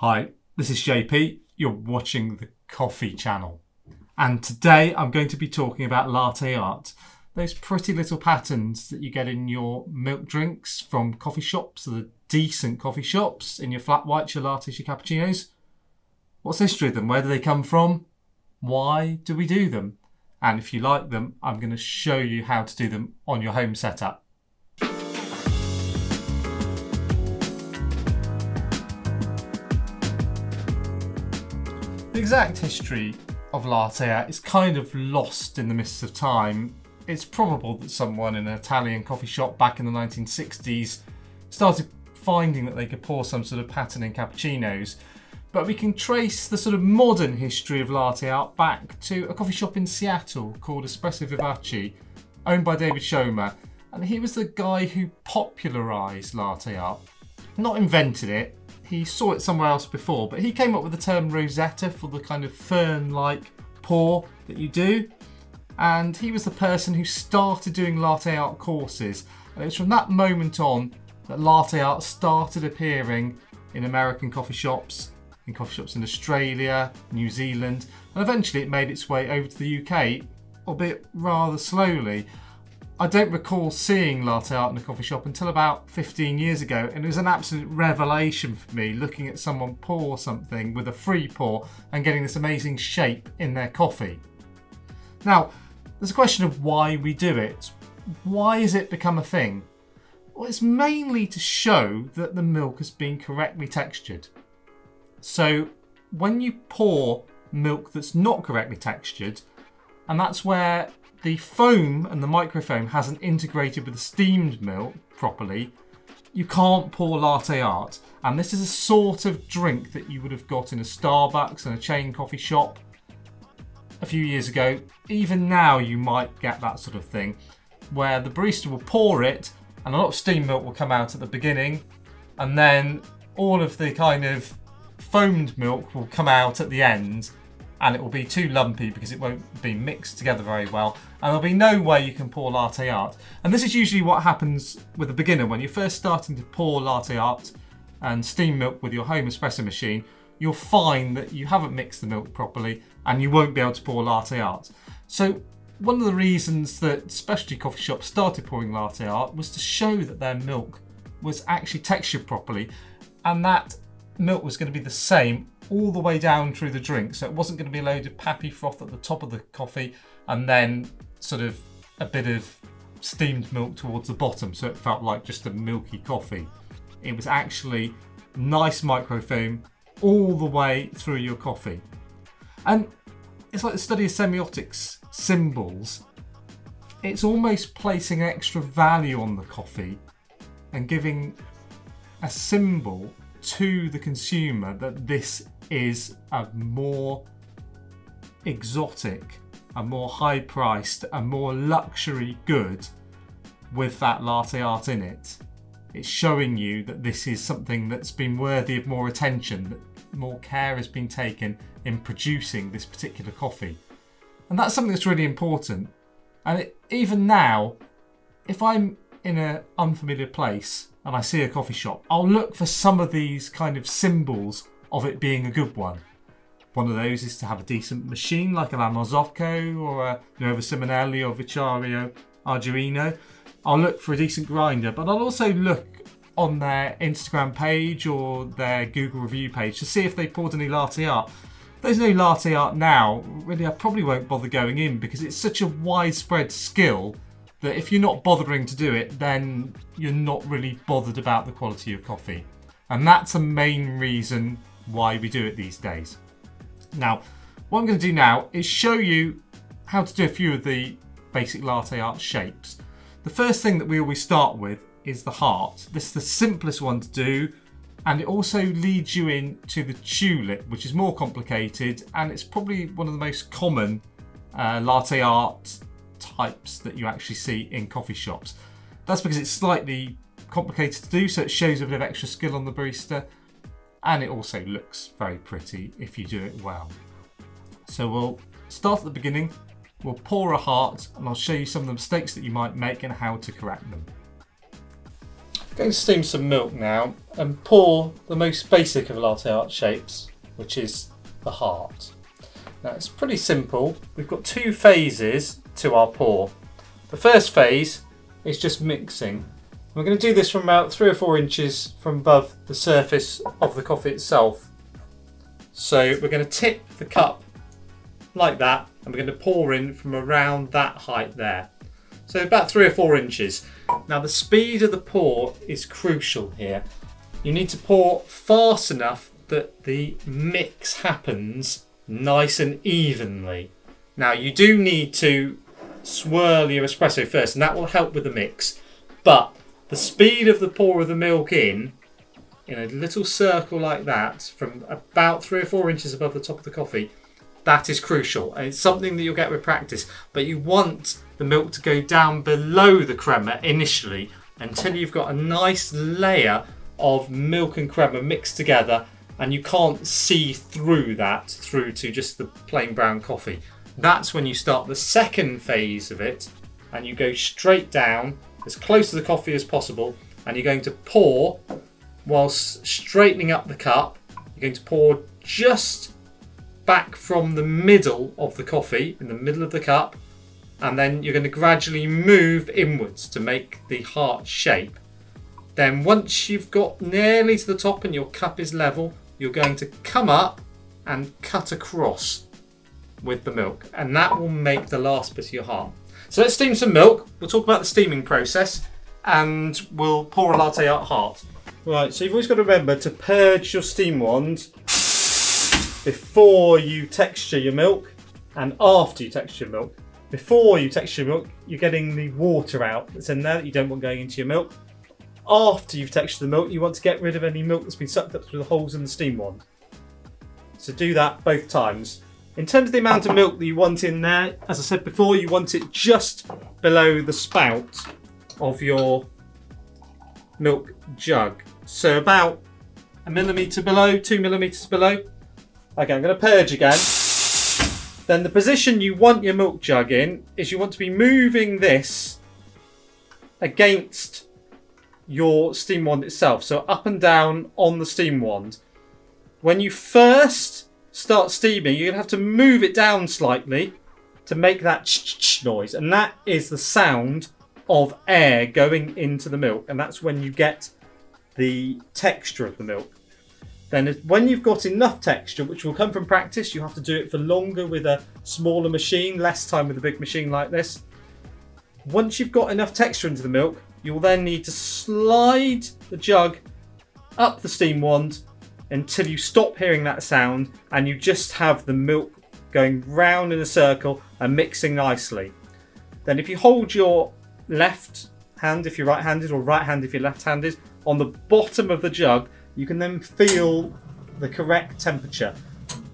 Hi, this is JP. You're watching the Coffee Channel. And today I'm going to be talking about latte art. Those pretty little patterns that you get in your milk drinks from coffee shops, or the decent coffee shops, in your flat whites, your lattes, your cappuccinos. What's the history of them? Where do they come from? Why do we do them? And if you like them, I'm going to show you how to do them on your home setup. The exact history of latte art is kind of lost in the mists of time. It's probable that someone in an Italian coffee shop back in the 1960s started finding that they could pour some sort of pattern in cappuccinos. But we can trace the sort of modern history of latte art back to a coffee shop in Seattle called Espresso Vivace, owned by David Schomer. And he was the guy who popularised latte art. Not invented it. He saw it somewhere else before, but he came up with the term rosetta for the kind of fern-like pour that you do. And he was the person who started doing latte art courses. And it was from that moment on that latte art started appearing in American coffee shops, in Australia, New Zealand, and eventually it made its way over to the UK, albeit rather slowly. I don't recall seeing latte art in a coffee shop until about 15 years ago, and it was an absolute revelation for me looking at someone pour something with a free pour and getting this amazing shape in their coffee. Now, there's a question of why we do it. Why has it become a thing? Well, it's mainly to show that the milk has been correctly textured. So when you pour milk that's not correctly textured, and that's where the foam and the microfoam hasn't integrated with the steamed milk properly, you can't pour latte art. And this is a sort of drink that you would have got in a Starbucks and a chain coffee shop a few years ago. Even now you might get that sort of thing where the barista will pour it and a lot of steamed milk will come out at the beginning, and then all of the kind of foamed milk will come out at the end, and it will be too lumpy because it won't be mixed together very well, and there'll be no way you can pour latte art. And this is usually what happens with a beginner when you're first starting to pour latte art and steam milk with your home espresso machine. You'll find that you haven't mixed the milk properly and you won't be able to pour latte art. So one of the reasons that specialty coffee shops started pouring latte art was to show that their milk was actually textured properly, and that milk was going to be the same all the way down through the drink. So it wasn't going to be a load of pappy froth at the top of the coffee and then sort of a bit of steamed milk towards the bottom, so it felt like just a milky coffee. It was actually nice microfoam all the way through your coffee. And it's like the study of semiotics, symbols. It's almost placing extra value on the coffee and giving a symbol to the consumer that this is a more exotic, a more high-priced, a more luxury good with that latte art in it. It's showing you that this is something that's been worthy of more attention, that more care has been taken in producing this particular coffee. And that's something that's really important. And even now, if I'm in an unfamiliar place and I see a coffee shop, I'll look for some of these kind of symbols of it being a good one. One of those is to have a decent machine like a La Marzocco or a Nuova Simonelli or Vicario Arduino. I'll look for a decent grinder, but I'll also look on their Instagram page or their Google review page to see if they poured any latte art. If there's no latte art now, really I probably won't bother going in because it's such a widespread skill that if you're not bothering to do it, then you're not really bothered about the quality of coffee. And that's a main reason why we do it these days. Now, what I'm going to do now is show you how to do a few of the basic latte art shapes. The first thing that we always start with is the heart. This is the simplest one to do, and it also leads you into the tulip, which is more complicated, and it's probably one of the most common latte art types that you actually see in coffee shops. That's because it's slightly complicated to do, so it shows a bit of extra skill on the barista, and it also looks very pretty if you do it well. So we'll start at the beginning, we'll pour a heart, and I'll show you some of the mistakes that you might make and how to correct them. Going to steam some milk now and pour the most basic of latte art shapes, which is the heart. Now it's pretty simple. We've got two phases to our pour. The first phase is just mixing. We're going to do this from about 3 or 4 inches from above the surface of the coffee itself. So we're going to tip the cup like that, and we're going to pour in from around that height there. So about 3 or 4 inches. Now the speed of the pour is crucial here. You need to pour fast enough that the mix happens nice and evenly. Now you do need to swirl your espresso first, and that will help with the mix. But the speed of the pour of the milk in a little circle like that, from about 3 or 4 inches above the top of the coffee, that is crucial. And it's something that you'll get with practice. But you want the milk to go down below the crema initially until you've got a nice layer of milk and crema mixed together, and you can't see through that through to just the plain brown coffee. That's when you start the second phase of it, and you go straight down as close to the coffee as possible, and you're going to pour whilst straightening up the cup. You're going to pour just back from the middle of the coffee, in the middle of the cup, and then you're going to gradually move inwards to make the heart shape. Then once you've got nearly to the top and your cup is level, you're going to come up and cut across with the milk, and that will make the last bit of your heart. So let's steam some milk. We'll talk about the steaming process, and we'll pour a latte art heart. Right, so you've always got to remember to purge your steam wand before you texture your milk and after you texture your milk. Before you texture your milk, you're getting the water out that's in there that you don't want going into your milk. After you've textured the milk, you want to get rid of any milk that's been sucked up through the holes in the steam wand. So do that both times. In terms of the amount of milk that you want in there, as I said before, you want it just below the spout of your milk jug. So about 1 millimetre below, 2 millimetres below. Okay, I'm going to purge again. Then the position you want your milk jug in is you want to be moving this against your steam wand itself. So up and down on the steam wand. When you first start steaming, you're going to have to move it down slightly to make that ch-ch-ch noise. And that is the sound of air going into the milk. And that's when you get the texture of the milk. Then when you've got enough texture, which will come from practice, you have to do it for longer with a smaller machine, less time with a big machine like this. Once you've got enough texture into the milk, you'll then need to slide the jug up the steam wand until you stop hearing that sound and you just have the milk going round in a circle and mixing nicely. Then if you hold your left hand if you're right-handed, or right hand if you're left-handed, on the bottom of the jug, you can then feel the correct temperature.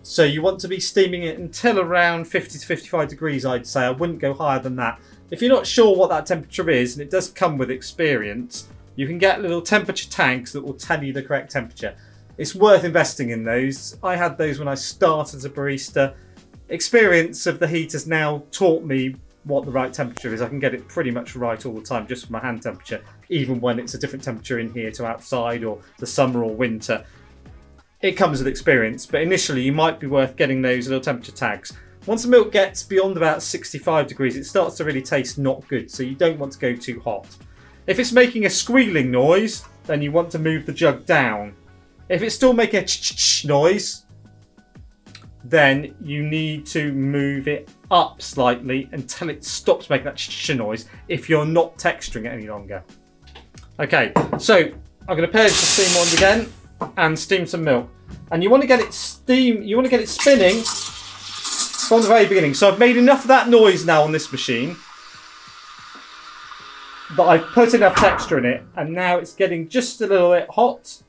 So you want to be steaming it until around 50 to 55 degrees, I'd say. I wouldn't go higher than that. If you're not sure what that temperature is, and it does come with experience, you can get little temperature tags that will tell you the correct temperature. It's worth investing in those. I had those when I started as a barista. Experience of the heat has now taught me what the right temperature is. I can get it pretty much right all the time just from my hand temperature, even when it's a different temperature in here to outside or the summer or winter. It comes with experience, but initially you might be worth getting those little temperature tags. Once the milk gets beyond about 65 degrees, it starts to really taste not good, so you don't want to go too hot. If it's making a squealing noise, then you want to move the jug down. If it's still making a ch-ch-ch noise, then you need to move it up slightly until it stops making that ch-ch noise if you're not texturing it any longer. Okay, so I'm going to purge the steam wand again and steam some milk. And you want to get it spinning from the very beginning. So I've made enough of that noise now on this machine that I've put enough texture in it, and now it's getting just a little bit hot,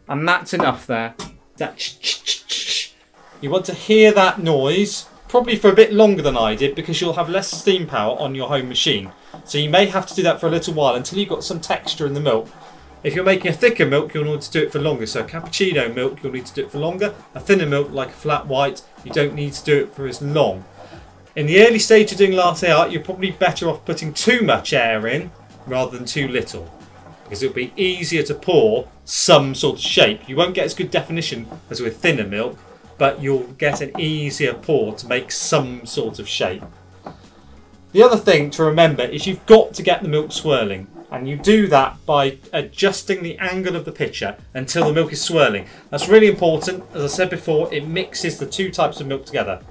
and that's enough there. That ch-ch-ch-ch. You want to hear that noise probably for a bit longer than I did, because you'll have less steam power on your home machine. So you may have to do that for a little while until you've got some texture in the milk. If you're making a thicker milk, you'll need to do it for longer. So cappuccino milk, you'll need to do it for longer. A thinner milk, like a flat white, you don't need to do it for as long. In the early stage of doing latte art, you're probably better off putting too much air in rather than too little. because it'll be easier to pour some sort of shape. You won't get as good definition as with thinner milk, but you'll get an easier pour to make some sort of shape. The other thing to remember is you've got to get the milk swirling, and you do that by adjusting the angle of the pitcher until the milk is swirling. That's really important. As I said before, it mixes the two types of milk together.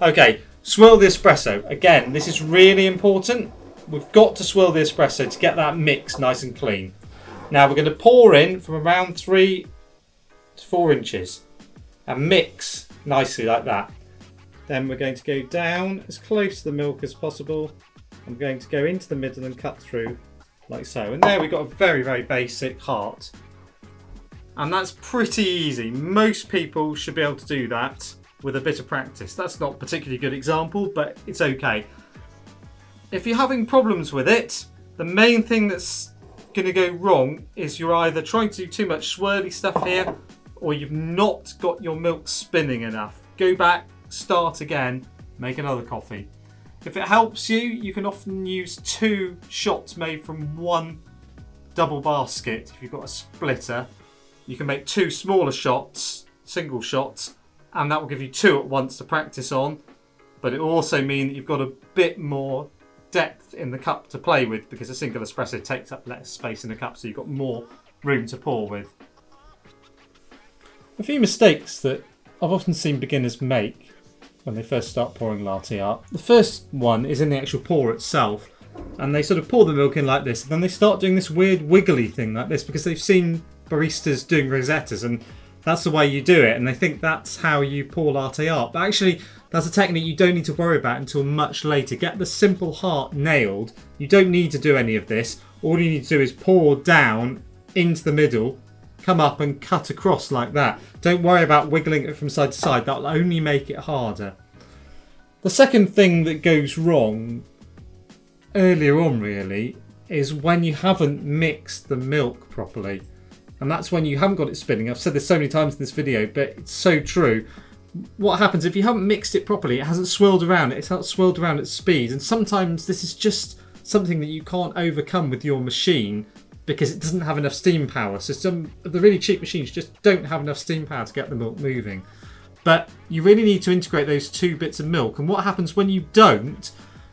Okay, swirl the espresso. Again, this is really important. We've got to swirl the espresso to get that mix nice and clean. Now we're going to pour in from around 3 to 4 inches and mix nicely like that. Then we're going to go down as close to the milk as possible. I'm going to go into the middle and cut through like so. And there we've got a very, very basic heart. And that's pretty easy. Most people should be able to do that with a bit of practice. That's not a particularly good example, but it's okay. If you're having problems with it, the main thing that's going to go wrong is you're either trying to do too much swirly stuff here, or you've not got your milk spinning enough. Go back, start again, make another coffee. If it helps you, you can often use 2 shots made from 1 double basket. If you've got a splitter, you can make 2 smaller shots, single shots, and that will give you 2 at once to practice on. But it will also mean that you've got a bit more depth in the cup to play with, because a single espresso takes up less space in the cup, so you've got more room to pour with. A few mistakes that I've often seen beginners make when they first start pouring latte art. The first one is in the actual pour itself, and they sort of pour the milk in like this, and then they start doing this weird wiggly thing like this because they've seen baristas doing rosettas and that's the way you do it, and they think that's how you pour latte art. But actually, that's a technique you don't need to worry about until much later. Get the simple heart nailed. You don't need to do any of this. All you need to do is pour down into the middle, come up and cut across like that. Don't worry about wiggling it from side to side. That'll only make it harder. The second thing that goes wrong earlier on really is when you haven't mixed the milk properly. And that's when you haven't got it spinning. I've said this so many times in this video, but it's so true. What happens if you haven't mixed it properly? It hasn't swirled around. It's not swirled around at speed. And sometimes this is just something that you can't overcome with your machine because it doesn't have enough steam power. So some of the really cheap machines just don't have enough steam power to get the milk moving. But you really need to integrate those 2 bits of milk. And what happens when you don't,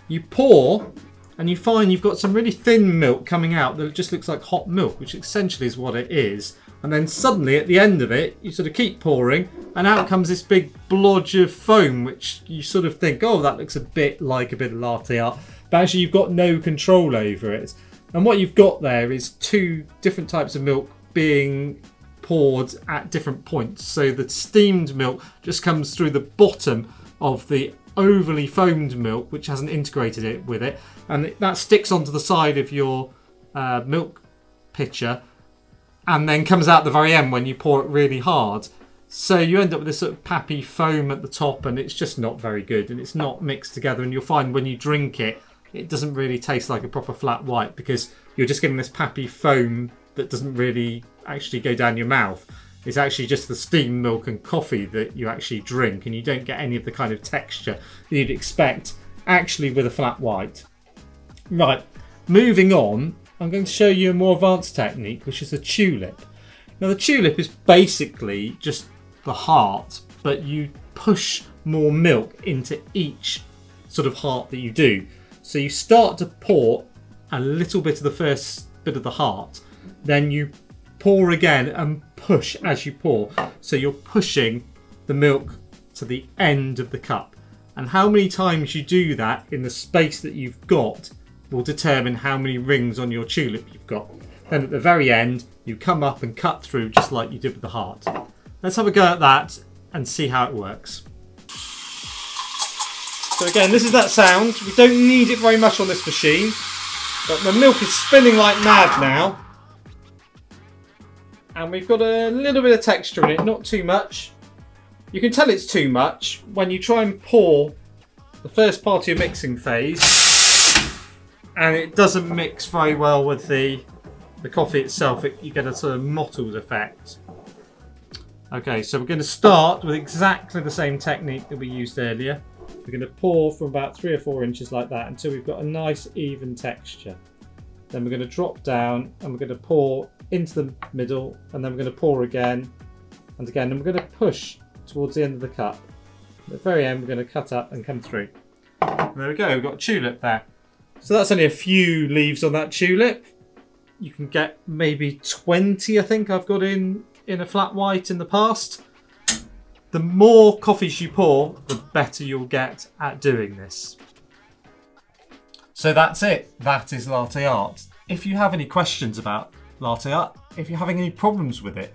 you pour and you find you've got some really thin milk coming out that just looks like hot milk, which essentially is what it is. And then suddenly at the end of it, you sort of keep pouring and out comes this big blodge of foam, which you sort of think, oh, that looks a bit like a bit of latte art. But actually you've got no control over it. And what you've got there is 2 different types of milk being poured at different points. So the steamed milk just comes through the bottom of the overly foamed milk, which hasn't integrated it with it, and that sticks onto the side of your milk pitcher and then comes out at the very end when you pour it really hard. So you end up with this sort of pappy foam at the top, and it's just not very good, and it's not mixed together, and you'll find when you drink it, it doesn't really taste like a proper flat white because you're just getting this pappy foam that doesn't really actually go down your mouth. It's actually just the steamed milk and coffee that you actually drink, and you don't get any of the kind of texture that you'd expect actually with a flat white. Right, moving on, I'm going to show you a more advanced technique, which is a tulip. Now the tulip is basically just the heart, but you push more milk into each sort of heart that you do. So you start to pour a little bit of the first bit of the heart, then you pour again and push as you pour. So you're pushing the milk to the end of the cup. And how many times you do that in the space that you've got will determine how many rings on your tulip you've got. Then at the very end, you come up and cut through just like you did with the heart. Let's have a go at that and see how it works. So again, this is that sound. We don't need it very much on this machine, but the milk is spinning like mad now. And we've got a little bit of texture in it, not too much. You can tell it's too much when you try and pour the first part of your mixing phase and it doesn't mix very well with the coffee itself. You get a sort of mottled effect. Okay, so we're going to start with exactly the same technique that we used earlier. We're going to pour from about 3 or 4 inches like that until we've got a nice even texture. then we're going to drop down and we're going to pour into the middle, and then we're going to pour again and again, and we're going to push towards the end of the cup. At the very end, we're going to cut up and come through. And there we go, we've got a tulip there. So that's only a few leaves on that tulip. You can get maybe 20, I think I've got in a flat white in the past. The more coffees you pour, the better you'll get at doing this. So that's it. That is latte art. If you have any questions about latte art, if you're having any problems with it,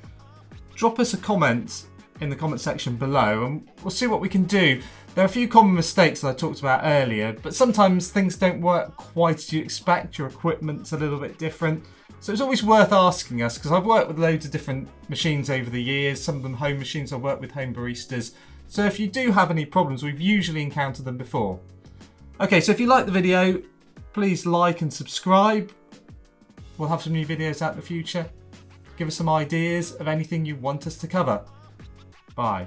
drop us a comment in the comment section below and we'll see what we can do. There are a few common mistakes that I talked about earlier, but sometimes things don't work quite as you expect. Your equipment's a little bit different. So it's always worth asking us, because I've worked with loads of different machines over the years, some of them home machines. I've worked with home baristas. So if you do have any problems, we've usually encountered them before. Okay, so if you like the video, please like and subscribe. We'll have some new videos out in the future. Give us some ideas of anything you want us to cover. Bye.